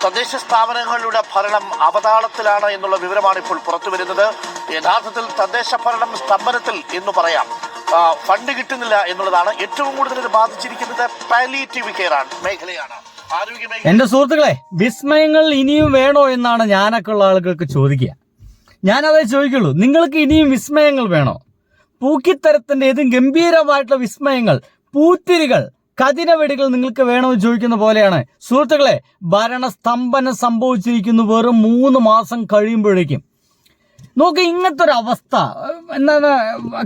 തദ്ദേശ സ്ഥാപനങ്ങളുടെ ഭരണം അവതാളത്തിലാണ് എന്നുള്ള വിവരമാണ് ഇപ്പോൾ പുറത്തുവരുന്നത്. യഥാർത്ഥത്തിൽ തദ്ദേശ ഭരണം സ്തംഭനത്തിൽ എന്ന് പറയാം. ഫണ്ട് കിട്ടുന്നില്ല എന്നുള്ളതാണ്. ഏറ്റവും കൂടുതൽ ഇത് ബാധിച്ചിരിക്കുന്നത് പാലിയേറ്റീവ് കെയർ മേഖലയാണ്. എന്റെ സുഹൃത്തുക്കളെ, വിസ്മയങ്ങൾ ഇനിയും വേണോ എന്നാണ് ഞാനൊക്കെ ഉള്ള ആളുകൾക്ക് ചോദിക്കുക. ഞാനതേ ചോദിക്കുള്ളൂ, നിങ്ങൾക്ക് ഇനിയും വിസ്മയങ്ങൾ വേണോ? പൂക്കിത്തരത്തിന്റെ ഏതും ഗംഭീരമായിട്ടുള്ള വിസ്മയങ്ങൾ, പൂത്തിരികൾ, കതിരവെടികൾ നിങ്ങൾക്ക് വേണമെന്ന് ചോദിക്കുന്ന പോലെയാണ് സുഹൃത്തുക്കളെ ഭരണസ്തംഭനം സംഭവിച്ചിരിക്കുന്നു. വെറും 3 മാസം കഴിയുമ്പോഴേക്കും നോക്ക്, ഇങ്ങനത്തെ ഒരു അവസ്ഥ എന്താണ്?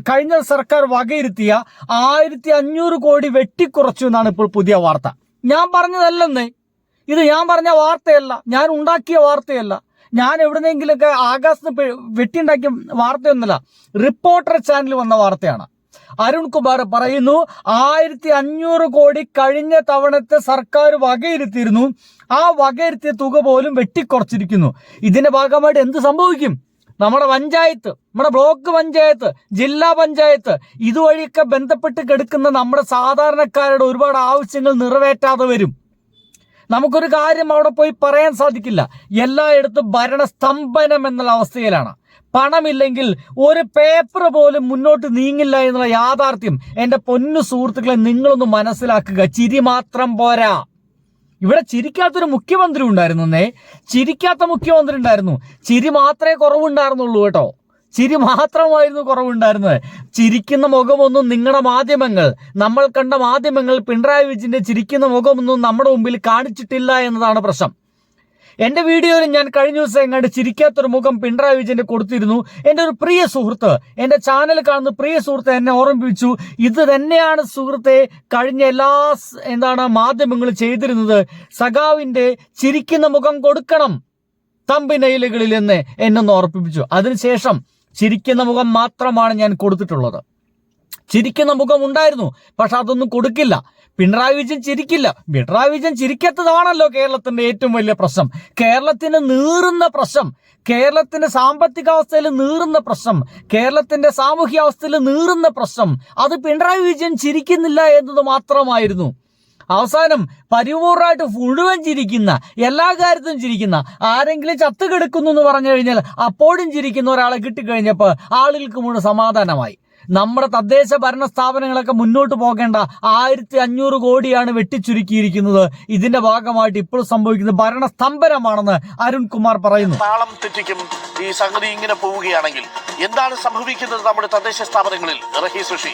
കഴിഞ്ഞ സർക്കാർ വകയിരുത്തിയ 1500 കോടി വെട്ടിക്കുറച്ചു എന്നാണ് ഇപ്പോൾ പുതിയ വാർത്ത. ഞാൻ പറഞ്ഞതല്ലെന്നേ, ഇത് ഞാൻ പറഞ്ഞ വാർത്തയല്ല, ഞാൻ ഉണ്ടാക്കിയ വാർത്തയല്ല, ഞാൻ എവിടുന്നെങ്കിലൊക്കെ ആകാശത്ത് വെട്ടിയുണ്ടാക്കിയ വാർത്തയൊന്നുമല്ല. റിപ്പോർട്ടർ ചാനൽ വന്ന വാർത്തയാണ്. അരുൺ കുമാർ പറയുന്നു 1500 കോടി കഴിഞ്ഞ തവണത്തെ സർക്കാർ വകയിരുത്തിയിരുന്നു. ആ വകയിരുത്തിയ തുക പോലും വെട്ടിക്കുറച്ചിരിക്കുന്നു. ഇതിന്റെ ഭാഗമായിട്ട് എന്ത് സംഭവിക്കും? നമ്മുടെ പഞ്ചായത്ത്, നമ്മുടെ ബ്ലോക്ക് പഞ്ചായത്ത്, ജില്ലാ പഞ്ചായത്ത്, ഇതുവഴിയൊക്കെ ബന്ധപ്പെട്ട് കിടക്കുന്ന നമ്മുടെ സാധാരണക്കാരുടെ ഒരുപാട് ആവശ്യങ്ങൾ നിറവേറ്റാതെ വരും. നമുക്കൊരു കാര്യം അവിടെ പോയി പറയാൻ സാധിക്കില്ല. എല്ലായിടത്തും ഭരണസ്തംഭനം എന്നുള്ള അവസ്ഥയിലാണ്. പണമില്ലെങ്കിൽ ഒരു പേപ്പർ പോലും മുന്നോട്ട് നീങ്ങില്ല എന്നുള്ള യാഥാർത്ഥ്യം എന്റെ പൊന്നു സുഹൃത്തുക്കളെ നിങ്ങളൊന്ന് മനസ്സിലാക്കുക. ചിരി മാത്രം പോരാ. ഇവിടെ ചിരിക്കാത്തൊരു മുഖ്യമന്ത്രി ഉണ്ടായിരുന്നേ, ചിരിക്കാത്ത മുഖ്യമന്ത്രി ഉണ്ടായിരുന്നു. ചിരി മാത്രമേ കുറവുണ്ടായിരുന്നുള്ളൂ കേട്ടോ, ചിരി മാത്രമായിരുന്നു കുറവുണ്ടായിരുന്നത്. ചിരിക്കുന്ന മുഖമൊന്നും നിങ്ങളുടെ മാധ്യമങ്ങൾ, നമ്മൾ കണ്ട മാധ്യമങ്ങൾ പിണറായി വിജയന്റെ ചിരിക്കുന്ന മുഖമൊന്നും നമ്മുടെ മുമ്പിൽ കാണിച്ചിട്ടില്ല എന്നതാണ് പ്രശ്നം. എന്റെ വീഡിയോയിൽ ഞാൻ കഴിഞ്ഞ ദിവസം എങ്ങാണ്ട് ചിരിക്കാത്തൊരു മുഖം പിണറായി വിജയന്റെ കൊടുത്തിരുന്നു. എന്റെ ഒരു പ്രിയ സുഹൃത്ത്, എന്റെ ചാനൽ കാണുന്ന പ്രിയ സുഹൃത്ത് എന്നെ ഓർമ്മിപ്പിച്ചു, ഇത് തന്നെയാണ് സുഹൃത്തെ കഴിഞ്ഞ എല്ലാ മാധ്യമങ്ങളും ചെയ്തിരുന്നത്. സഖാവിന്റെ ചിരിക്കുന്ന മുഖം കൊടുക്കണം തമ്പിനയിലുകളിൽ എന്ന് എന്നൊന്ന് ഓർമ്മിപ്പിച്ചു. അതിനുശേഷം ചിരിക്കുന്ന മുഖം മാത്രമാണ് ഞാൻ കൊടുത്തിട്ടുള്ളത്. ചിരിക്കുന്ന മുഖം ഉണ്ടായിരുന്നു, പക്ഷെ അതൊന്നും കൊടുക്കില്ല. പിണറായി വിജയൻ ചിരിക്കില്ല. പിണറായി വിജയൻ ചിരിക്കാത്തതാണല്ലോ കേരളത്തിന്റെ ഏറ്റവും വലിയ പ്രശ്നം. കേരളത്തിന് നീറുന്ന പ്രശ്നം, കേരളത്തിന്റെ സാമ്പത്തികാവസ്ഥയിൽ നീറുന്ന പ്രശ്നം, കേരളത്തിന്റെ സാമൂഹ്യാവസ്ഥയിൽ നീറുന്ന പ്രശ്നം, അത് പിണറായി വിജയൻ ചിരിക്കുന്നില്ല എന്നത് മാത്രമായിരുന്നു. അവസാനം പരിപൂർണമായിട്ട് മുഴുവൻ ചിരിക്കുന്ന, എല്ലാ കാര്യത്തിലും ചിരിക്കുന്ന, ആരെങ്കിലും ചത്തുകിടക്കുന്നു എന്ന് പറഞ്ഞു കഴിഞ്ഞാൽ അപ്പോഴും ചിരിക്കുന്ന ഒരാളെ കിട്ടിക്കഴിഞ്ഞപ്പോൾ ആളുകൾക്ക് മുഴുവൻ സമാധാനമായി. നമ്മുടെ തദ്ദേശ ഭരണ സ്ഥാപനങ്ങളൊക്കെ മുന്നോട്ട് പോകേണ്ട 1500 കോടിയാണ് വെട്ടിച്ചുരുക്കിയിരിക്കുന്നത്. ഇതിന്റെ ഭാഗമായിട്ട് ഇപ്പോൾ സംഭവിക്കുന്നത് ഭരണസ്തംഭനമാണെന്ന് അരുൺ കുമാർ പറയുന്നു. താളം തെറ്റിക്കും ഈ സംഗതി ഇങ്ങനെ പോവുകയാണെങ്കിൽ. എന്താണ് സംഭവിക്കുന്നത് നമ്മുടെ തദ്ദേശ സ്ഥാപനങ്ങളിൽ? റഹീസുഷി,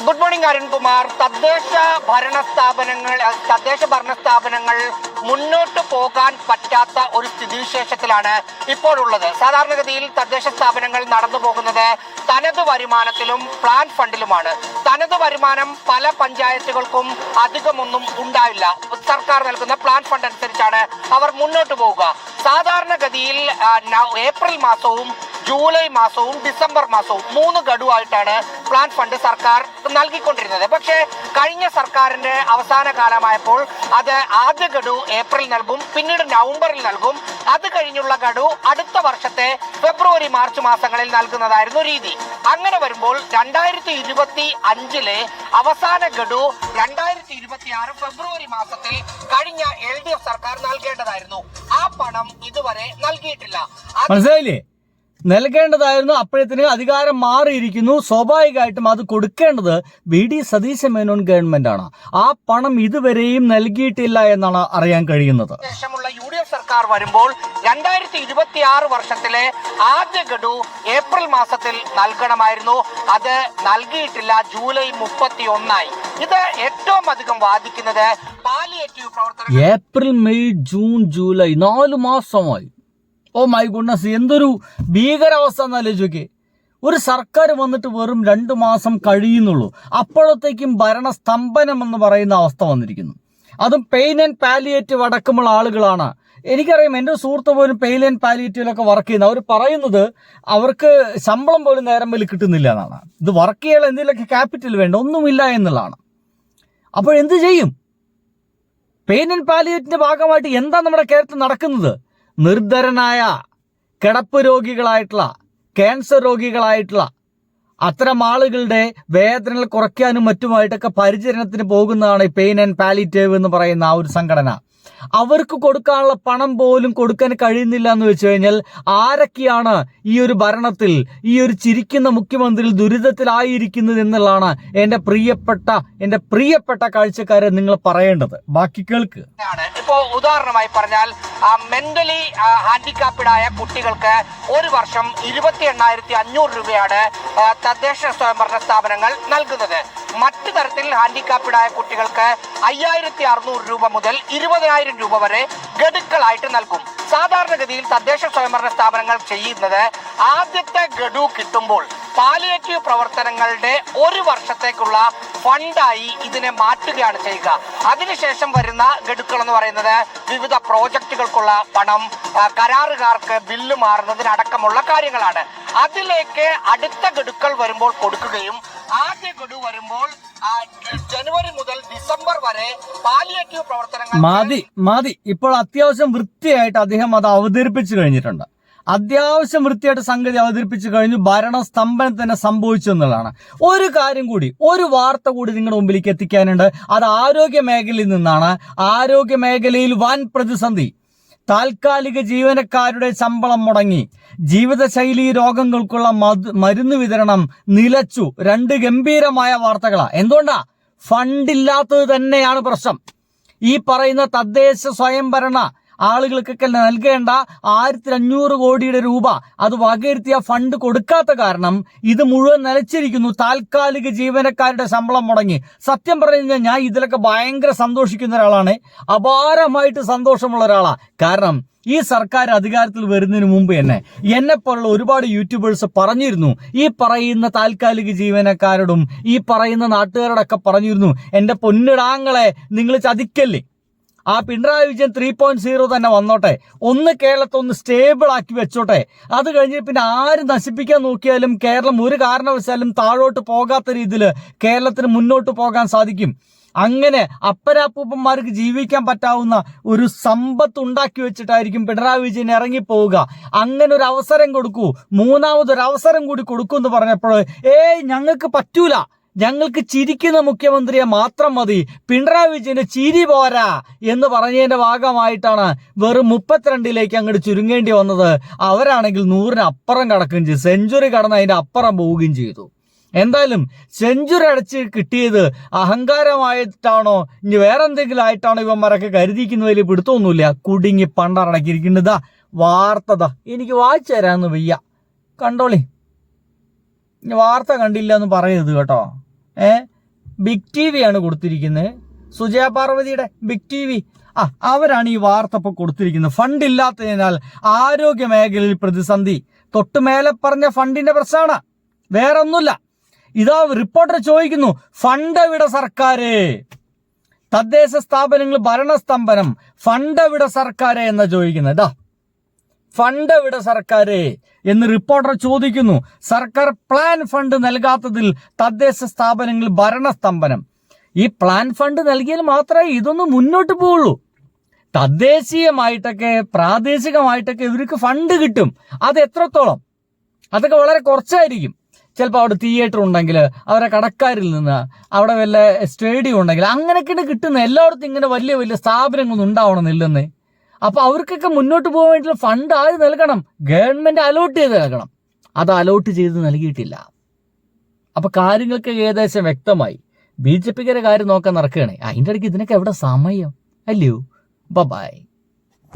ഗുഡ് മോർണിംഗ് അരുൺകുമാർ. തദ്ദേശ ഭരണ സ്ഥാപനങ്ങൾ മുന്നോട്ട് പോകാൻ പറ്റാത്ത ഒരു സ്ഥിതിവിശേഷത്തിലാണ് ഇപ്പോഴുള്ളത്. സാധാരണഗതിയിൽ തദ്ദേശ സ്ഥാപനങ്ങൾ നടന്നു പോകുന്നത് തനത് വരുമാനത്തിലും പ്ലാൻ ഫണ്ടിലുമാണ്. തനത് വരുമാനം പല പഞ്ചായത്തുകൾക്കും അധികമൊന്നും ഉണ്ടാവില്ല. സർക്കാർ നൽകുന്ന പ്ലാൻ ഫണ്ട് അനുസരിച്ചാണ് അവർ മുന്നോട്ട് പോവുക. സാധാരണഗതിയിൽ ഏപ്രിൽ മാസവും ജൂലൈ മാസവും ഡിസംബർ മാസവും 3 ഗഡുവായിട്ടാണ് പ്ലാൻ ഫണ്ട് സർക്കാർ നൽകിക്കൊണ്ടിരുന്നത്. പക്ഷേ കഴിഞ്ഞ സർക്കാരിന്റെ അവസാന കാലമായപ്പോൾ അത് ആദ്യ ഗഡു ഏപ്രിൽ നൽകും, പിന്നീട് നവംബറിൽ നൽകും, അത് കഴിഞ്ഞുള്ള ഗഡു അടുത്ത വർഷത്തെ ഫെബ്രുവരി മാർച്ച് മാസങ്ങളിൽ നൽകുന്നതായിരുന്നു രീതി. അങ്ങനെ വരുമ്പോൾ 2025 അവസാന ഗഡു 2026 ഫെബ്രുവരി മാസത്തിൽ കഴിഞ്ഞ LDF സർക്കാർ നൽകേണ്ടതായിരുന്നു. ആ പണം ഇതുവരെ നൽകിയിട്ടില്ല. മനസ്സിലായില്ലേ? നൽകേണ്ടതായിരുന്നു. അപ്പോഴത്തിന് അധികാരം മാറിയിരിക്കുന്നു. സ്വാഭാവികമായിട്ടും അത് കൊടുക്കേണ്ടത് VD സതീശ മേനോൻ ഗവൺമെന്റ് ആണ്. ആ പണം ഇതുവരെയും നൽകിയിട്ടില്ല എന്നാണ് അറിയാൻ കഴിയുന്നത്. ശേഷമുള്ള UDF സർക്കാർ വരുമ്പോൾ 2026 വർഷത്തിലെ ആദ്യ ഗഡു ഏപ്രിൽ മാസത്തിൽ നൽകണമായിരുന്നു. അത് നൽകിയിട്ടില്ല. ജൂലൈ 31 ഇത് ഏറ്റവും അധികം ബാധിക്കുന്നത് പാലിയേറ്റീവ് പ്രവർത്തനം. ഏപ്രിൽ, മെയ്, ജൂൺ, ജൂലൈ 4 മാസമായി. ഓ മൈ ഗുഡ്നസ്, എന്തൊരു ഭീകരാവസ്ഥ എന്നാലോചിക്കേ. ഒരു സർക്കാർ വന്നിട്ട് വെറും 2 മാസം കഴിയുന്നുള്ളൂ, അപ്പോഴത്തേക്കും ഭരണസ്തംഭനം എന്ന് പറയുന്ന അവസ്ഥ വന്നിരിക്കുന്നു. അതും പെയിൻ ആൻഡ് പാലിയേറ്റീവ് അടക്കമുള്ള ആളുകളാണ്. എനിക്കറിയാം, എൻ്റെ സുഹൃത്ത് പോലും പെയിൻ ആൻഡ് പാലിയേറ്റീവിലൊക്കെ വർക്ക് ചെയ്യുന്ന അവർ പറയുന്നത് അവർക്ക് ശമ്പളം പോലും നേരം വലി കിട്ടുന്നില്ല എന്നാണ്. ഇത് വർക്ക് ചെയ്യാൻ എന്തെങ്കിലുമൊക്കെ ക്യാപിറ്റൽ വേണ്ട, ഒന്നുമില്ല എന്നുള്ളതാണ്. അപ്പോൾ എന്ത് ചെയ്യും? പെയിൻ ആൻഡ് പാലിയേറ്റീവിന്റെ ഭാഗമായിട്ട് എന്താ നമ്മുടെ കേരളത്തിൽ നടക്കുന്നത്? നിർധരനായ, കിടപ്പ് രോഗികളായിട്ടുള്ള, ക്യാൻസർ രോഗികളായിട്ടുള്ള അത്തരം ആളുകളുടെ വേദനകൾ കുറയ്ക്കാനും മറ്റുമായിട്ടൊക്കെ പരിചരണത്തിന് പോകുന്നതാണ് ഈ പെയിൻ ആൻഡ് പാലിറ്റീവ് എന്ന് പറയുന്ന ആ ഒരു സംഘടന. അവർക്ക് കൊടുക്കാനുള്ള പണം പോലും കൊടുക്കാൻ കഴിയുന്നില്ല എന്ന് വെച്ച് കഴിഞ്ഞാൽ ആരൊക്കെയാണ് ഈ ഒരു ഭരണത്തിൽ ഈ ഒരു ചിരിക്കുന്ന മുഖ്യമന്ത്രി ദുരിതത്തിലായിരിക്കുന്നത് എന്നുള്ളതാണ് എൻ്റെ പ്രിയപ്പെട്ട കാഴ്ചക്കാരെ നിങ്ങൾ പറയേണ്ടത്. ബാക്കി കേൾക്ക്. ഇപ്പോ ഉദാഹരണമായി പറഞ്ഞാൽ മെന്റലി ഹാൻഡികാപ്ഡായ കുട്ടികൾക്ക് ഒരു വർഷം 28,500 രൂപയാണ് തദ്ദേശ സ്വയംഭരണ സ്ഥാപനങ്ങൾ നൽകുന്നത്. മറ്റു തരത്തിൽ ഹാൻഡികാപ്ഡായ കുട്ടികൾക്ക് 5,600 രൂപ മുതൽ 20,000 രൂപ വരെ ഗഡുക്കളായിട്ട് നൽകും. സാധാരണഗതിയിൽ തദ്ദേശ സ്വയംഭരണ സ്ഥാപനങ്ങൾ ചെയ്യുന്നത് ആദ്യത്തെ ഗഡു കിട്ടുമ്പോൾ പാലിയേറ്റീവ് പ്രവർത്തനങ്ങളുടെ ഒരു വർഷത്തേക്കുള്ള ഫണ്ടായി ഇതിനെ മാറ്റുകയാണ് ചെയ്യുക. അതിനുശേഷം വരുന്ന ഗഡുക്കൾ എന്ന് പറയുന്നത് വിവിധ പ്രോജക്റ്റുകൾക്കുള്ള പണം, കരാറുകാർക്ക് ബില്ല് മാറുന്നതിനടക്കമുള്ള കാര്യങ്ങളാണ്. അതിലേക്ക് അടുത്ത ഗഡുക്കൾ വരുമ്പോൾ കൊടുക്കുകയും ആദ്യ ഗഡു വരുമ്പോൾ ജനുവരി മുതൽ ഡിസംബർ വരെ പാലിയേറ്റീവ് പ്രവർത്തനങ്ങൾ മതി. ഇപ്പോൾ അത്യാവശ്യം വൃത്തിയായിട്ട് അദ്ദേഹം അത് അവതരിപ്പിച്ചു കഴിഞ്ഞിട്ടുണ്ട്. അത്യാവശ്യം വൃത്തിയായിട്ട് സംഗതി അവതരിപ്പിച്ചു കഴിഞ്ഞു. ഭരണസ്തംഭനം തന്നെ സംഭവിച്ചു എന്നുള്ളതാണ്. ഒരു കാര്യം കൂടി, ഒരു വാർത്ത കൂടി നിങ്ങളുടെ മുമ്പിലേക്ക് എത്തിക്കാനുണ്ട്. അത് ആരോഗ്യ മേഖലയിൽ നിന്നാണ്. ആരോഗ്യ മേഖലയിൽ വൻ പ്രതിസന്ധി. താൽക്കാലിക ജീവനക്കാരുടെ ശമ്പളം മുടങ്ങി. ജീവിതശൈലി രോഗങ്ങൾക്കുള്ള മരുന്ന് വിതരണം നിലച്ചു. 2 ഗംഭീരമായ വാർത്തകളാ. എന്തുകൊണ്ടാ? ഫണ്ടില്ലാത്തത് തന്നെയാണ് പ്രശ്നം. ഈ പറയുന്ന തദ്ദേശ സ്വയംഭരണ ആളുകൾക്കൊക്കെ നൽകേണ്ട 1,500 കോടിയുടെ രൂപ അത് വകയിരുത്തിയ ഫണ്ട് കൊടുക്കാത്ത കാരണം ഇത് മുഴുവൻ നിലച്ചിരിക്കുന്നു. താൽക്കാലിക ജീവനക്കാരുടെ ശമ്പളം മുടങ്ങി. സത്യം പറഞ്ഞു കഴിഞ്ഞാൽ ഞാൻ ഇതിലൊക്കെ ഭയങ്കര സന്തോഷിക്കുന്ന ഒരാളാണ്. അപാരമായിട്ട് സന്തോഷമുള്ള ഒരാളാണ്. കാരണം ഈ സർക്കാർ അധികാരത്തിൽ വരുന്നതിന് മുമ്പ് എന്നെപ്പോലുള്ള ഒരുപാട് യൂട്യൂബേഴ്സ് പറഞ്ഞിരുന്നു, ഈ പറയുന്ന താൽക്കാലിക ജീവനക്കാരോടും ഈ പറയുന്ന നാട്ടുകാരോടൊക്കെ പറഞ്ഞിരുന്നു, എൻ്റെ പൊന്നിടാങ്ങളെ നിങ്ങൾ ചതിക്കല്ലേ, ആ പിണറായി വിജയൻ 3.0 തന്നെ വന്നോട്ടെ, ഒന്ന് കേരളത്തെ ഒന്ന് സ്റ്റേബിൾ ആക്കി വെച്ചോട്ടെ. അത് കഴിഞ്ഞ് പിന്നെ ആര് നശിപ്പിക്കാൻ നോക്കിയാലും കേരളം ഒരു കാരണവശാലും താഴോട്ട് പോകാത്ത രീതിയിൽ കേരളത്തിന് മുന്നോട്ട് പോകാൻ സാധിക്കും. അങ്ങനെ അപ്പരാപ്പൂപ്പന്മാർക്ക് ജീവിക്കാൻ പറ്റാവുന്ന ഒരു സമ്പത്ത് ഉണ്ടാക്കി വെച്ചിട്ടായിരിക്കും പിണറായി വിജയൻ ഇറങ്ങിപ്പോവുക. അങ്ങനെ ഒരു അവസരം കൊടുക്കൂ, മൂന്നാമതൊരു അവസരം കൂടി കൊടുക്കൂ എന്ന് പറഞ്ഞപ്പോൾ ഞങ്ങൾക്ക് പറ്റൂല, ഞങ്ങൾക്ക് ചിരിക്കുന്ന മുഖ്യമന്ത്രിയെ മാത്രം മതി, പിണറായി വിജയന്റെ ചിരി പോരാ എന്ന് പറഞ്ഞതിന്റെ ഭാഗമായിട്ടാണ് വെറും 32ലേക്ക് അങ്ങോട്ട് ചുരുങ്ങേണ്ടി വന്നത്. അവരാണെങ്കിൽ 100-ന് അപ്പുറം കടക്കുകയും ചെയ്തു. സെഞ്ചുറി കടന്ന് അതിന്റെ അപ്പുറം പോവുകയും ചെയ്തു. എന്തായാലും സെഞ്ചുറി അടച്ച് കിട്ടിയത് അഹങ്കാരമായിട്ടാണോ ഇനി വേറെ എന്തെങ്കിലും ആയിട്ടാണോ ഇവന്മാരൊക്കെ കരുതിക്കുന്നതിൽ പിടുത്തൊന്നുമില്ല. കുടുങ്ങി പണ്ടടക്കിയിരിക്കുന്നതാ വാർത്തതാ. എനിക്ക് വായിച്ചു തരാമെന്ന് വയ്യ, കണ്ടോളി. വാർത്ത കണ്ടില്ല എന്ന് പറയരുത് കേട്ടോ. ബിഗ് TV ആണ് കൊടുത്തിരിക്കുന്നത്, സുജയ പാർവതിയുടെ ബിഗ് TV. അവരാണ് ഈ വാർത്ത ഇപ്പോൾ കൊടുത്തിരിക്കുന്നത്. ഫണ്ട് ഇല്ലാത്തതിനാൽ ആരോഗ്യ മേഖലയിൽ പ്രതിസന്ധി. തൊട്ടുമേലെ പറഞ്ഞ ഫണ്ടിന്റെ പ്രശ്നമാണ്, വേറെ ഒന്നുമില്ല. ഇതാ റിപ്പോർട്ടർ ചോദിക്കുന്നു, ഫണ്ട് എവിടെ സർക്കാര്? തദ്ദേശ സ്ഥാപനങ്ങൾ ഭരണസ്തംഭനം, ഫണ്ട് എവിടെ സർക്കാര് എന്നാ ചോദിക്കുന്നത്. ഇതാ ഫണ്ട് എവിടെ സർക്കാര് എന്ന് റിപ്പോർട്ടർ ചോദിക്കുന്നു. സർക്കാർ പ്ലാൻ ഫണ്ട് നൽകാത്തതിൽ തദ്ദേശ സ്ഥാപനങ്ങൾ ഭരണസ്തംഭനം. ഈ പ്ലാൻ ഫണ്ട് നൽകിയാൽ മാത്രമേ ഇതൊന്നും മുന്നോട്ട് പോവുള്ളൂ. തദ്ദേശീയമായിട്ടൊക്കെ പ്രാദേശികമായിട്ടൊക്കെ ഇവർക്ക് ഫണ്ട് കിട്ടും. അത് എത്രത്തോളം? അതൊക്കെ വളരെ കുറച്ചായിരിക്കും. ചിലപ്പോൾ അവിടെ തിയേറ്റർ ഉണ്ടെങ്കിൽ അവരെ കടക്കാരിൽ നിന്ന്, അവിടെ വല്ല സ്റ്റേഡിയം ഉണ്ടെങ്കിൽ അങ്ങനെയൊക്കെയാണ് കിട്ടുന്നത്. എല്ലായിടത്തും ഇങ്ങനെ വലിയ വലിയ സ്ഥാപനങ്ങളൊന്നും ഉണ്ടാവണമെന്നില്ലെന്ന്. അപ്പൊ അവർക്കൊക്കെ മുന്നോട്ട് പോകാൻ വേണ്ടിയുള്ള ഫണ്ട് ആര് നൽകണം? ഗവൺമെന്റ് അലോട്ട് ചെയ്ത് നൽകണം. അത് അലോട്ട് ചെയ്ത് നൽകിയിട്ടില്ല. അപ്പൊ കാര്യങ്ങൾക്ക് ഏകദേശം വ്യക്തമായി. BJPക്കാരെ കാര്യം നോക്കാൻ നടക്കുകയാണ്. അതിൻ്റെ ഇടയ്ക്ക് ഇതിനൊക്കെ എവിടെ സമയം അല്ലയോ? ബൈ.